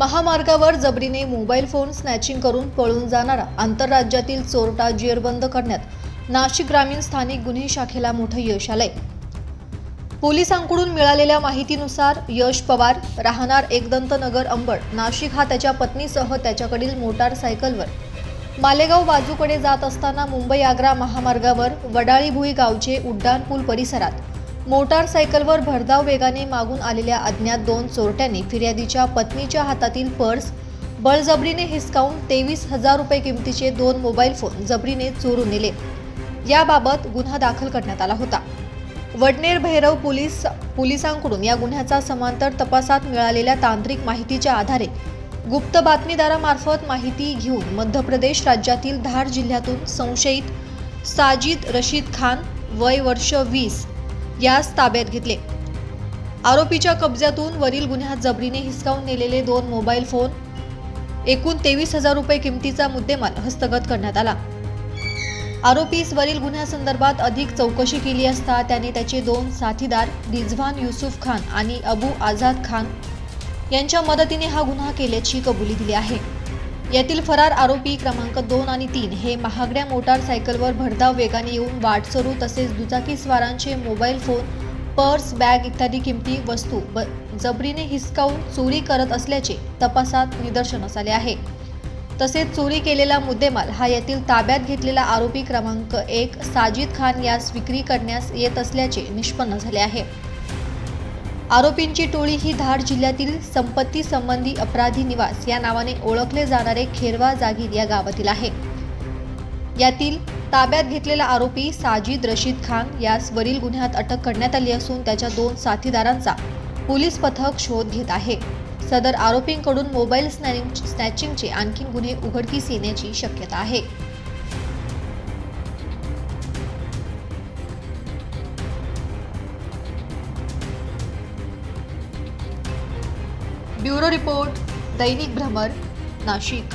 महामार्गावर जबरीने mobile phone snatching करून पळून जाणारा आंतरराज्यातील चोरटा जेरबंद करण्यात नाशिक ग्रामीण स्थानिक गुन्हे शाखेला मोठं यश आलंय। पोलिसांकडून मिळालेल्या माहितीनुसार यश पवार राहणार एकदंत नगर अंबड नाशिक हा त्याच्या पत्नीसह त्याच्याकडील मोटारसायकलवर मालेगाव बाजूकडे जात असताना मुंबई आग्रा महामार्गावर वडाळी भुई गावचे उड्डाणपूल परिसरात मोटारसायकलवर भरधाव वेगाने मागून आलेल्या अज्ञात दोन चोरट्यांनी फिर्यादीच्या पत्नीच्या हातातील पर्स बळजबरीने हिसकावून 23,000 रुपये किमतीचे 2 मोबाईल फोन जबरीने चोरून नेले। याबाबत गुन्हा दाखल करण्यात आला होता। वडनेर भैरव पोलिसांकडून या गुन्ह्याचा समांतर तपासात मिळालेल्या तांत्रिक माहितीच्या आधारे गुप्त बातमीदारामार्फत माहिती घेऊन मध्य प्रदेश राज्यातील धार जिल्ह्यातून संशयित साजिद रशीद खान वय वर्ष 20 यास ताब्यात घेतले। आरोपीच्या कब्जातून वरील गुन्ह्यात जबरीने हिसकावून नेलेले 2 मोबाईल फोन एकूण 23,000 रुपये किमतीचा मुद्देमाल हस्तगत करण्यात आला। आरोपीस वरील गुन्ह्यासंदर्भात अधिक चौकशी केली असता त्याने त्याचे 2 साथीदार रिजवान युसुफ खान आणि अबू आझाद खान यांच्या मदतीने हा गुन्हा केल्याची कबुली दिली आहे। यातील फरार आरोपी क्रमांक 2 आणि 3 हे महागड्या मोटारसायकलवर भरधाव वेगाने येऊन वाटसरू तसेच दुचाकी स्वारांचे मोबाईल फोन, पर्स, बॅग इत्यादी किमती वस्तू जबरीने हिसकावून चोरी करत असल्याचे तपासात निदर्शनास आले आहे। तसेच चोरी केलेला मुद्देमाल हा यातील ताब्यात घेतलेला आरोपी क्रमांक 1 साजिद खान यास विक्री करण्यास येत असल्याचे निष्पन्न झाले आहे। आरोपींची टोळी ही धार जिल्ह्यातील संपत्ती संबंधी अपराधी निवास या नावाने ओळखले जाणारे खेरवा जागीर या गावातील आहे। यातील ताब्यात घेतलेला आरोपी साजिद रशीद खान यास वरील गुन्ह्यात अटक करण्यात आली असून त्याच्या 2 साथीदारांचा पोलीस पथक शोध घेत आहे। सदर आरोपींकडून मोबाईल स्नॅचिंगचे आणखी गुन्हे उघडकीस येण्याची शक्यता आहे। ब्युरो रिपोर्ट, दैनिक भ्रमर, नाशिक।